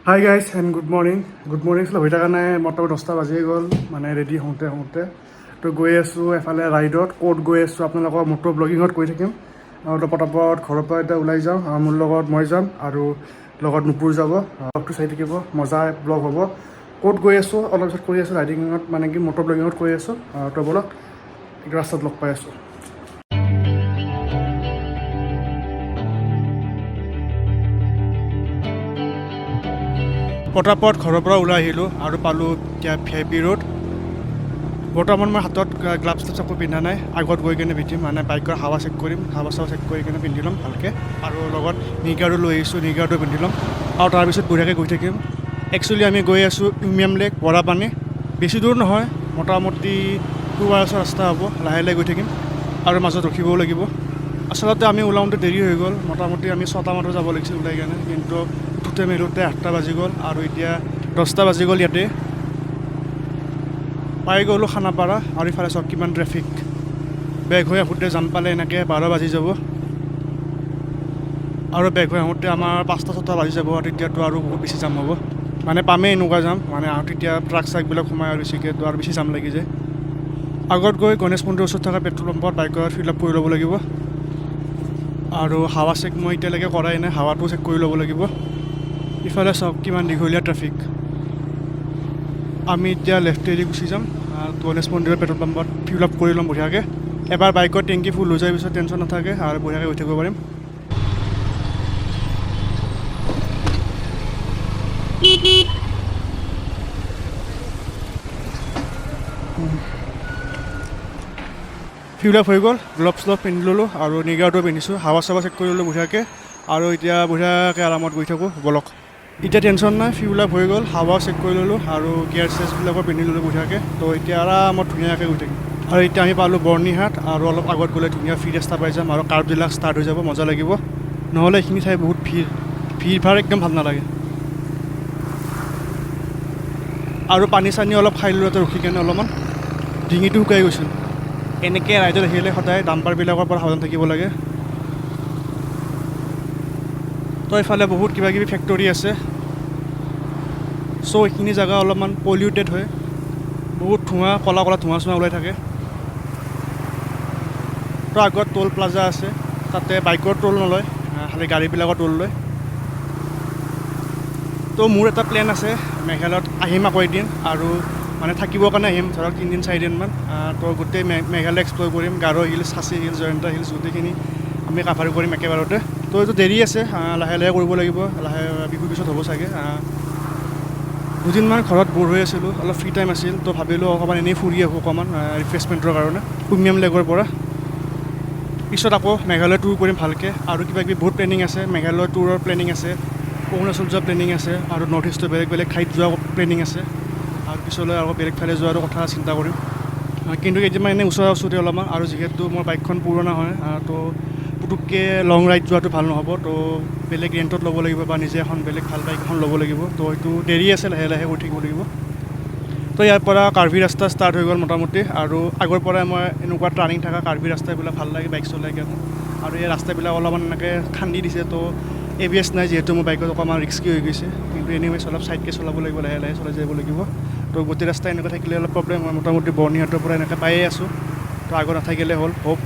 Hi guys and good morning হৈ থকা নাই মোটামুটি 10টা বাজিয়ে গ'ল মানে ৰেডি হওঁতে তো গৈ আছোঁ এফালে ৰাইডত ক'ত গৈ আছোঁ আপোনালোকক মটৰ ব্লগিঙত কৈ থাকিম আৰু তো পটাপট ঘৰৰ পৰা এতিয়া ওলাই যাওঁ মোৰ লগত মই যাম আৰু লগত নুপুৰ যাব ব্লগটো চাই থাকিব মজা ব্লগ হ'ব ক'ত গৈ আছোঁ অলপ পিছত কৰি আছোঁ ৰাইডিঙত মানে কি মটৰ ব্লগিঙত কৰি আছোঁ তো বলক ৰাস্তাত লগ পাই আছোঁ পটাপট ঘৰৰ পৰা ওলাই আহিলোঁ আৰু পালোঁ এতিয়া VIP ৰোড বৰ্তমান মই হাতত গ্লাভছ একো পিন্ধা নাই আগত গৈ কিনে পিন্ধিম মানে বাইকৰ হাৱা চেক কৰিম হাৱা চাৱা চেক কৰি কিনে পিন্ধি ল'ম ভালকৈ আৰু লগত নিগাৰ্ডো লৈ আহিছোঁ নিগাৰ্ডো পিন্ধি ল'ম আৰু তাৰপিছত বঢ়িয়াকৈ গৈ থাকিম একচুৱেলি আমি গৈ আছোঁ ইউমিয়াম লেক বৰাপানী বেছি দূৰ নহয় মোটামুটি 2 আৱাৰ্ছৰ ৰাস্তা হ'ব লাহে লাহে গৈ থাকিম আৰু মাজত ৰখিবও লাগিব আচলতে আমি ওলাওঁতে দেৰি হৈ গ'ল মোটামুটি আমি 6টা মানত যাব লাগিছিল ওলাই কিনে কিন্তু উঠোঁতে মেলোঁতে 8টা বাজি গ'ল আৰু এতিয়া 10টা বাজি গ'ল ইয়াতে পাই গ'লোঁ খানাপাৰা আৰু ইফালে চাওক কিমান ট্ৰেফিক বেগ হৈ আহোঁতে যাম পালে এনেকৈ 12 বাজি যাব আৰু বেগ হৈ আহোঁতে আমাৰ 5টা-6টা বাজি যাব আৰু তেতিয়াতো আৰু বহুত বেছি জাম হ'ব মানে পামেই এনেকুৱা যাম মানে আৰু তেতিয়া ট্ৰাক চাকবিলাক সোমাই আৰু বেছিকৈতো আৰু বেছি জাম লাগি যায় আগত গৈ গণেশ মন্দিৰৰ ওচৰত থকা পেট্ৰল পাম্পত বাইকৰ ফিল আপ কৰি ল'ব লাগিব আৰু হাৱা চেক মই এতিয়ালৈকে কৰাই নাই হাৱাটো চেক কৰি ল'ব লাগিব ইফালে চাওক কিমান দীঘলীয়া ট্ৰেফিক আমি এতিয়া লেফ্টেদি গুচি যাম গণেশ মন্দিৰৰ পেট্ৰল পাম্পত ফিল আপ কৰি ল'ম বঢ়িয়াকৈ এবাৰ বাইকৰ টেংকি ফুল হৈ যোৱাৰ পিছত টেনশ্যন নাথাকে আৰু বঢ়িয়াকৈ গৈ থাকিব পাৰিম ফিল আপ হৈ গ'ল গ্লভছ পিন্ধি ল'লোঁ আৰু নিগাৰ্ডো পিন্ধিছোঁ হাৱা চাৱা চেক কৰি ল'লোঁ বঢ়িয়াকৈ আৰু এতিয়া বঢ়িয়াকৈ আৰামত গৈ থাকোঁ বলক এতিয়া টেনশ্যন নাই ফিল আপ হৈ গ'ল হাৱা চেক কৰি ল'লোঁ আৰু গিয়াৰ চেছবিলাকো পিন্ধি ল'লোঁ বঢ়িয়াকৈ তো এতিয়া আৰামত ধুনীয়াকৈ গৈ থাকিম আৰু এতিয়া আমি পালোঁ বৰ্ণিহাট আৰু অলপ আগত গ'লে ধুনীয়া ফ্ৰী ৰাস্তা পাই যাম আৰু কাৰ্ববিলাক ষ্টাৰ্ট হৈ যাব মজা লাগিব নহ'লে এইখিনি ঠাই বহুত ভিৰ ভাৰ একদম ভাল নালাগে আৰু পানী চানী অলপ খাই ল'লোঁ ৰখি কেনে অলপমান ডিঙিটো শুকাই গৈছিল এনেকৈ ৰাইডত আহিলে সদায় ডাম্পাৰবিলাকৰ পৰা সাৱধান থাকিব লাগে তো এইফালে বহুত কিবাকিবি ফেক্টৰী আছে চ' এইখিনি জেগা অলপমান পলিউটেড হয় বহুত ধোঁৱা ক'লা ধোঁৱা চোঁৱা ওলাই থাকে তো আগত টোল প্লাজা আছে তাতে বাইকৰ টোল নলয় খালি গাড়ীবিলাকৰ টোল লয় তো মোৰ এটা প্লেন আছে মেঘালয়ত আহিম আকৌ এদিন আৰু মানে থাকিবৰ কাৰণে আহিম ধৰক 3 দিন 4 দিনমান তো গোটেই মেঘালয় এক্সপ্ল'ৰ কৰিম গাৰো হিলছ খাচী হিলছ জয়ন্ত হিলছ গোটেইখিনি আমি কাভাৰ কৰিম একেবাৰতে তো এইটো দেৰি আছে লাহে লাহে কৰিব লাগিব লাহে বিহুৰ পিছত হ'ব চাগে দুদিনমান ঘৰত ব'ৰ হৈ আছিলোঁ অলপ ফ্ৰী টাইম আছিল তো ভাবিলোঁ অকণমান এনেই ফুৰি আহোঁ অকণমান ৰিফ্ৰেছমেণ্টৰ কাৰণে উমিয়াম লেকৰ পৰা পিছত আকৌ মেঘালয় টুৰ কৰিম ভালকৈ আৰু কিবাকিবি বহুত প্লেনিং আছে মেঘালয় টুৰৰ প্লেনিং আছে অৰুণাচল যোৱা প্লেনিং আছে আৰু নৰ্থ ইষ্টৰ বেলেগ ঠাইত যোৱা প্লেনিং আছে আৰু পিছলৈ আকৌ বেলেগ ঠাইলৈ যোৱাৰো কথা চিন্তা কৰিম কিন্তু কেইদিনমান এনেই ওচৰে অলপমান আৰু যিহেতু মোৰ বাইকখন পুৰণা হয় তো পুটুককৈ লং ৰাইড যোৱাটো ভাল নহ'ব তো বেলেগ ৰেণ্টত ল'ব লাগিব বা নিজে এখন বেলেগ ভাল বাইক এখন ল'ব লাগিব তো এইটো দেৰি আছে লাহে লাহে কৰি থাকিব লাগিব তো ইয়াৰ পৰা কাৰ্বি ৰাস্তা ষ্টাৰ্ট হৈ গ'ল মোটামুটি আৰু আগৰ পৰাই মই এনেকুৱা টাৰ্ণিং থকা কাৰ্বি ৰাস্তাবিলাক ভাল লাগে বাইক চলাই কিনে আৰু এই ৰাস্তাবিলাক অলপমান এনেকৈ খান্দি দিছে তো ABS নাই যিহেতু মোৰ বাইকত অকণমান ৰিস্কি হৈ গৈছে কিন্তু এনিৱেজ অলপ চাইডকৈ চলাব লাগিব লাহে লাহে চলাই যাব লাগিব তো গোটেই ৰাস্তা এনেকুৱা থাকিলে অলপ প্ৰব্লেম হয় মোটামুটি বৰ্ণিহাটৰ পৰা এনেকৈ পায়ে আছোঁ তো আগত নাথাকিলে হ'ল হোপ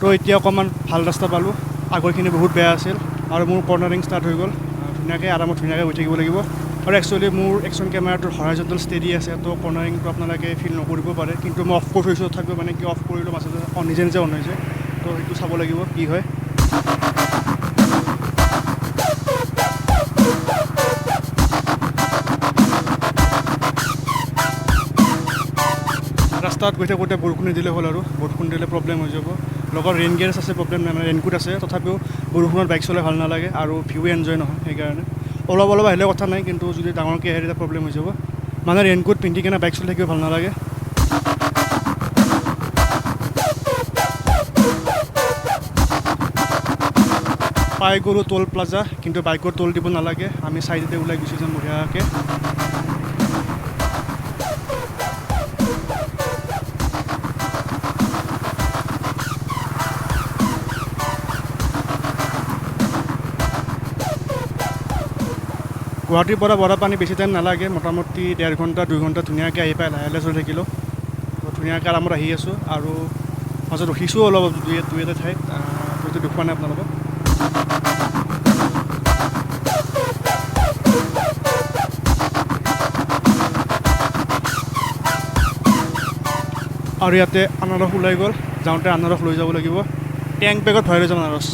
তো এতিয়া অকণমান ভাল ৰাস্তা পালোঁ আগৰখিনি বহুত বেয়া আছিল আৰু মোৰ কৰ্ণাৰিং ষ্টাৰ্ট হৈ গ'ল ধুনীয়াকৈ আৰামত ধুনীয়াকৈ গৈ থাকিব লাগিব আৰু একচুৱেলি মোৰ একশ্যন কেমেৰাটোৰ হৰাইজণ্টেল ষ্টেডি আছে তো কৰ্ণাৰিংটো আপোনালোকে ফিল নকৰিব পাৰে কিন্তু মই অফ কৰি থৈছোঁ তথাপিও মানে কি অফ কৰিলোঁ মাজতে নিজে অন হৈছে তো সেইটো চাব লাগিব কি হয় ৰাস্তাত গৈ থাকোঁতে বৰষুণ দিলে হ'ল আৰু বৰষুণ দিলে প্ৰব্লেম হৈ যাব লগত ৰেইন গিয়াৰ্ছ আছে প্ৰব্লেম নাই মানে ৰেইনকোট আছে তথাপিও বৰষুণত বাইক চলাই ভাল নালাগে আৰু ভিউ এনজয় নহয় সেইকাৰণে অলপ আহিলে কথা নাই কিন্তু যদি ডাঙৰকৈ আহে তেতিয়া প্ৰব্লেম হৈ যাব মানে ৰেইনকোট পিন্ধি কিনে বাইক চলাই থাকিব ভাল নালাগে পাই গ'লোঁ টোল প্লাজা, কিন্তু বাইকৰ টোল দিব নালাগে, আমি চাইডতে ওলাই গুচি যাম বঢ়িয়াকৈ। গুৱাহাটীৰ পৰা বৰাপানী বেছি টাইম নালাগে, মোটামুটি 1.5 ঘণ্টা 2 ঘণ্টা ধুনীয়াকৈ আহি পাই লাহে লাহে চলি থাকিলোঁ। ধুনীয়াকৈ আৰামত আহি আছোঁ, আৰু মাজত ৰখিছোঁ অলপ দুই এটা ঠাইত, হয়তো দেখুওৱা নাই আপোনালোকক। আৰু ইয়াতে আনাৰস ওলাই গ'ল, যাওঁতে আনাৰস লৈ যাব লাগিব, টেংক বেগত ভৰাই লৈ যাম আনাৰস।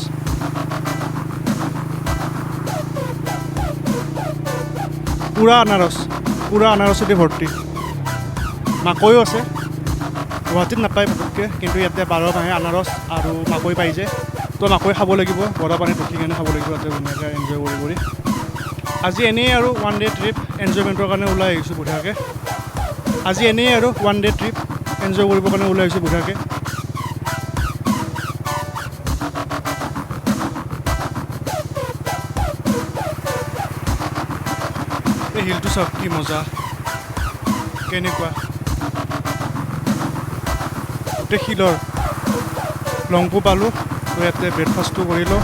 পুৰা আনাৰসেদি ভৰ্তি। মাকৈও আছে, গুৱাহাটীত নাপায় পটককৈ, কিন্তু ইয়াতে 12 মাহে আনাৰস আৰু মাকৈ পাই যায়। তো মাকৈ খাব লাগিব, বৰাপানীত ৰখি কিনে খাব লাগিব, তাতে ধুনীয়াকৈ এনজয় কৰি। আজি এনেই আৰু 1 ডে ট্ৰিপ, এনজয়মেণ্টৰ কাৰণে ওলাই আহিছোঁ বঢ়িয়াকৈ। আজি এনেই আৰু 1 ডে ট্ৰিপ, এনজয় কৰিবৰ কাৰণে ওলাই আহিছোঁ বঢ়িয়াকৈ। এই হিলটো চাওক কি মজা, কেনেকুৱা গোটেই শিলৰ। লংপু পালোঁ, তো ইয়াতে ব্ৰেকফাষ্টটো কৰিলোঁ।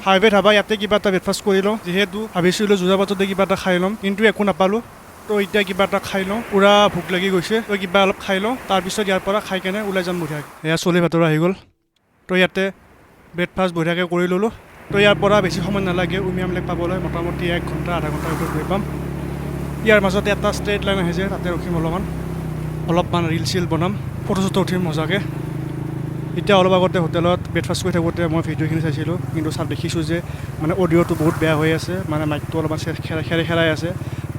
হাইৱে ধাবা, ইয়াতে কিবা এটা ব্ৰেকফাষ্ট কৰি লওঁ, যিহেতু ভাবিছিলোঁ যোৰাবাটতে কিবা এটা খাই ল'ম, কিন্তু একো নাপালোঁ। তো এতিয়া কিবা এটা খাই লওঁ, পূৰা ভোক লাগি গৈছে, তো কিবা অলপ খাই লওঁ, তাৰপিছত ইয়াৰ পৰা খাই কেনে ওলাই যাম বঢ়িয়াকৈ। এয়া চলি ভাতৰ আহি গ'ল, তো ইয়াতে ব্ৰেকফাষ্ট বঢ়িয়াকৈ কৰি ল'লোঁ। তো ইয়াৰ পৰা বেছি সময় নালাগে উমিয়াম লেক পাবলৈ, মোটামুটি 1 ঘণ্টা আধা ঘণ্টাৰ ভিতৰত গৈ পাম। ইয়াৰ মাজতে এটা ষ্ট্ৰেইট লাইন আহিছে, তাতে ৰখিম অলপমান ৰিল চিল বনাম, ফটো চটো উঠিম মজাকৈ। এতিয়া অলপ আগতে হোটেলত ব্ৰেকফাষ্ট কৰি থাকোঁতে মই ভিডিঅ'খিনি চাইছিলোঁ, কিন্তু দেখিছোঁ যে মানে অডিঅ'টো বহুত বেয়া হৈ আছে, মানে মাইকটো অলপমান খেৰাই আছে।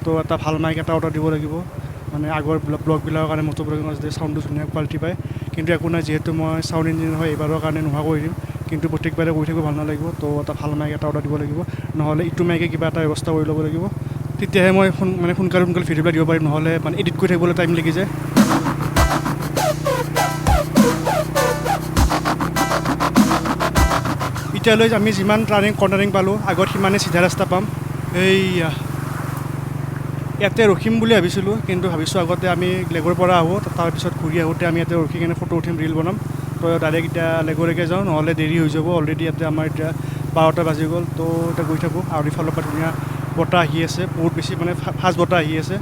তো এটা ভাল মাইক এটা অৰ্ডাৰ দিব লাগিব, মানে আগৰ ব্লগবিলাকৰ কাৰণে মটৰ ব্লগিঙৰ যে চাউণ্ডটো ধুনীয়া কোৱালিটি পায়। কিন্তু একো নাই, যিহেতু মই চাউণ্ড ইঞ্জিনিয়াৰ হয়, এইবাৰৰ কাৰণে নোহোৱা কৰি দিম, কিন্তু প্ৰত্যেকবাৰে কৰি থাকিব ভাল নালাগিব। তো এটা ভাল মাইক এটা অৰ্ডাৰ দিব লাগিব, নহ'লে ইটো মাইকে কিবা এটা ব্যৱস্থা কৰি ল'ব লাগিব, তেতিয়াহে মই সোনকালে ভিডিঅ'বিলাক দিব পাৰিম, নহ'লে মানে এডিট কৰি থাকিবলৈ টাইম লাগি যায়। এতিয়ালৈ আমি যিমান কৰ্ণাৰিং পালোঁ, আগত সিমানেই চিধা ৰাস্তা পাম। এইয়া ইয়াতে ৰখিম বুলি ভাবিছিলোঁ, কিন্তু ভাবিছোঁ আগতে আমি লেগৰ পৰা আহোঁ, তাৰপিছত ঘূৰি আহোঁতে আমি ইয়াতে ৰখি কিনে ফটো উঠিম, ৰিল বনাম। তো ডাইৰেক্ট এতিয়া লেগলৈকে যাওঁ, নহ'লে দেৰি হৈ যাব। অলৰেডি ইয়াতে আমাৰ এতিয়া 12টা বাজি গ'ল, তো এতিয়া গৈ থাকোঁ। আৰু ইফালৰ পৰা ধুনীয়া বতাহ আহি আছে, বহুত বেছি মানে ফাষ্ট বতাহ আহি আছে,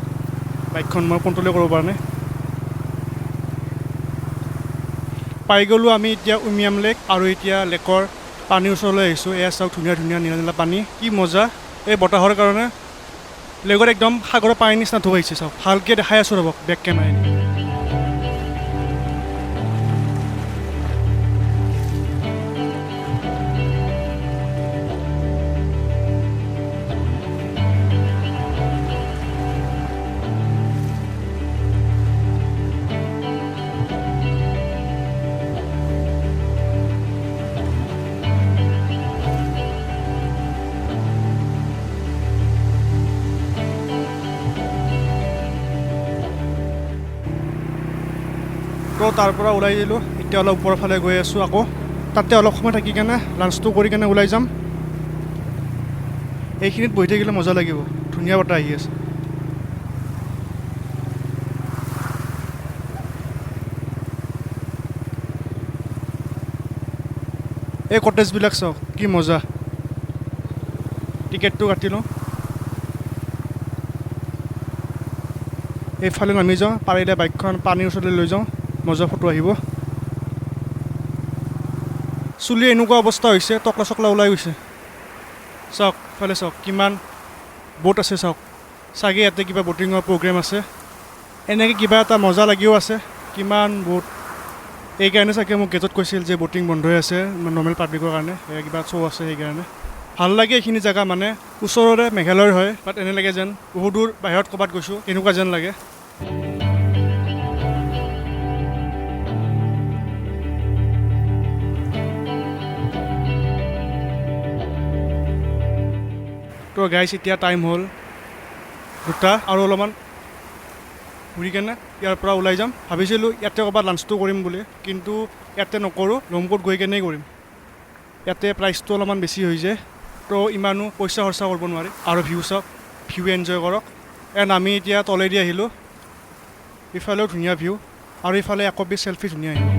বাইকখন মই কণ্ট্ৰলে কৰিব পৰা নাই। পাই গ'লোঁ আমি এতিয়া উমিয়াম লেক, আৰু এতিয়া লেকৰ পানীৰ ওচৰলৈ আহিছোঁ। এয়া চাওক ধুনীয়া নীলা নীলা পানী, কি মজা। এই বতাহৰ কাৰণে লেগত একদম সাগৰৰ পানীৰ নিচিনা ঢৌ আহিছে, চাওক ভালকৈ দেখাই আছোঁ ৰ'বক বেক কেমেৰাই। তো তাৰ পৰা ওলাই দিলোঁ, এতিয়া অলপ ওপৰৰ ফালে গৈ আছোঁ আকৌ, তাতে অলপ সময় থাকি কেনে লাঞ্চটো কৰি কেনে ওলাই যাম। এইখিনিত বহি থাকিলে মজা লাগিব, ধুনীয়া বতাহ আহি আছে। এই কটেজবিলাক চাওক কি মজা। টিকেটটো কাটি লওঁ, এইফালে নামি যাওঁ, পাৰিলে বাইকখন পানীৰ ওচৰলৈ লৈ যাওঁ, মজা ফটো আহিব। চুলি এনেকুৱা অৱস্থা হৈছে, টকলা চকলা ওলাই গৈছে। চাওক ইফালে চাওক কিমান বোট আছে, চাওক চাগে ইয়াতে কিবা ব'টিঙৰ প্ৰগ্ৰেম আছে। এনেকৈ কিবা এটা মজা লাগিও আছে, কিমান বোট। এইকাৰণে চাগে মোক গেটত কৈছিল যে ব'টিং বন্ধ হৈ আছে নৰ্মেল পাব্লিকৰ কাৰণে, কিবা শ্ব' আছে সেইকাৰণে। ভাল লাগে এইখিনি জেগা, মানে ওচৰৰে মেঘালয়ৰ হয়, বাট এনে লাগে যেন বহুত দূৰ বাহিৰত ক'ৰবাত গৈছোঁ, এনেকুৱা যেন লাগে। তো গাইজ এতিয়া টাইম হ'ল 2টা আৰু অলপমান ঘূৰি কেনে ইয়াৰ পৰা ওলাই যাম। ভাবিছিলোঁ ইয়াতে ক'ৰবাত লাঞ্চটো কৰিম বুলি, কিন্তু ইয়াতে নকৰোঁ, লংপুত গৈ কেনেই কৰিম। ইয়াতে প্ৰাইচটো অলপমান বেছি হৈ যায়, তো ইমানো পইচা খৰচা কৰিব নোৱাৰি। আৰু ভিউ চাওক, ভিউ এনজয় কৰক। এণ্ড আমি এতিয়া তলেদি আহিলোঁ, ইফালেও ধুনীয়া ভিউ আৰু ইফালে একপি চেল্ফি ধুনীয়া আহিব।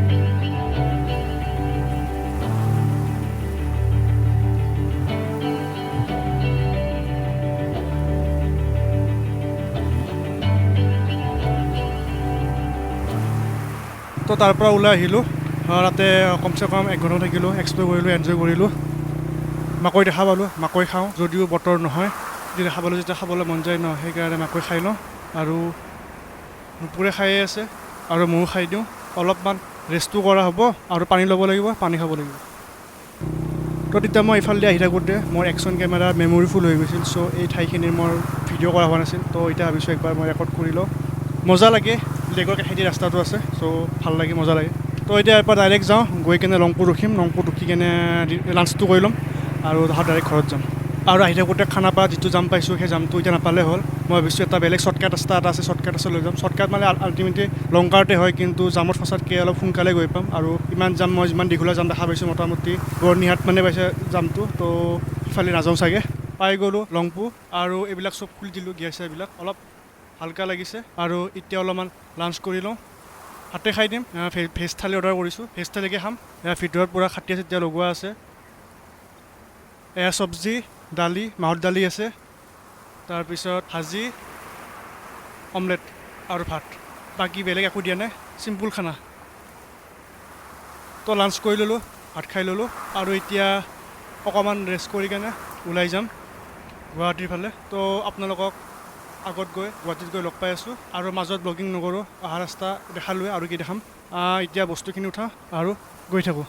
তো তাৰ পৰা ওলাই আহিলোঁ, তাতে কমচে কম 1 ঘণ্টা থাকিলোঁ, এক্সপ্ল'ৰ কৰিলোঁ, এনজয় কৰিলোঁ। মাকৈ দেখা পালোঁ, মাকৈ খাওঁ, যদিও বতৰ নহয়, যদি দেখা পালোঁ যেতিয়া খাবলৈ মন যায় ন, সেইকাৰণে মাকৈ খাই লওঁ। আৰু নুপুৰে খায়ে আছে আৰু ময়ো খাই দিওঁ। অলপমান ৰেষ্টো কৰা হ'ব আৰু পানী ল'ব লাগিব, পানী খাব লাগিব। তো তেতিয়া মই ইফালেদি আহি থাকোঁতে মোৰ একশ্যন কেমেৰা মেমৰি ফুল হৈ গৈছিল, চ' এই ঠাইখিনিৰ মোৰ ভিডিঅ' কৰা হোৱা নাছিল। তো এতিয়া ভাবিছোঁ একবাৰ মই ৰেকৰ্ড কৰি লওঁ। মজা লাগে, লেগৰ কাষেদি ৰাস্তাটো আছে, চ' ভাল লাগে, মজা লাগে। তো এতিয়া ইয়াৰ পৰা ডাইৰেক্ট যাওঁ, গৈ কেনে লংপুত ৰখিম, লংপুত ৰখি কেনে লাঞ্চটো কৰি ল'ম আৰু তাহাঁত ডাইৰেক্ট ঘৰত যাম। আৰু আহি থাকোঁতে খানাপাৰা যিটো জাম পাইছোঁ, সেই জামটো এতিয়া নাপালে হ'ল। মই ভাবিছোঁ এটা বেলেগ শ্বৰ্টকাট ৰাস্তা এটা আছে, শ্বৰ্টকাট আছে লৈ যাম। শ্বৰ্টকাট মানে আল্টিমেটলি লংকাৰতে হয়, কিন্তু জামত ফচাতকৈ অলপ সোনকালে গৈ পাম। আৰু ইমান জাম, মই যিমান দীঘলীয়া জাম দেখা পাইছোঁ, মোটামুটি বৰ্ণিহাট মানে পাইছে জামটো। তো সিফালে নাযাওঁ চাগে। পাই গ'লোঁ লংপু, আৰু এইবিলাক চব খুলি দিলোঁ, গিয়াৰ চিয়াৰবিলাক অলপ হালকা লাগিছে। আৰু এতিয়া অলপমান লাঞ্চ কৰি লওঁ, হাতে খাই দিম। ভেজ থালি অৰ্ডাৰ কৰিছোঁ, ভেজ থালিকে খাম। ভিতৰত পূৰা খাটিয়া চাটিয়া লগোৱা আছে। এয়া চব্জি, দালি, মাহৰ দালি আছে, তাৰপিছত ভাজি, অমলেট আৰু ভাত। বাকী বেলেগ একো দিয়া নাই, চিম্পুল খানা। তো লাঞ্চ কৰি ল'লোঁ, ভাত খাই ল'লোঁ, আৰু এতিয়া অকণমান ৰেষ্ট কৰি কেনে ওলাই যাম গুৱাহাটীৰ ফালে। তো আপোনালোকক আগত গৈ গুৱাহাটীত গৈ লগ পাই আছোঁ, আৰু মাজত ব্লগিং নকৰোঁ, অহা ৰাস্তা দেখালোৱে, আৰু কি দেখাম। এতিয়া বস্তুখিনি উঠাওঁ আৰু গৈ থাকোঁ।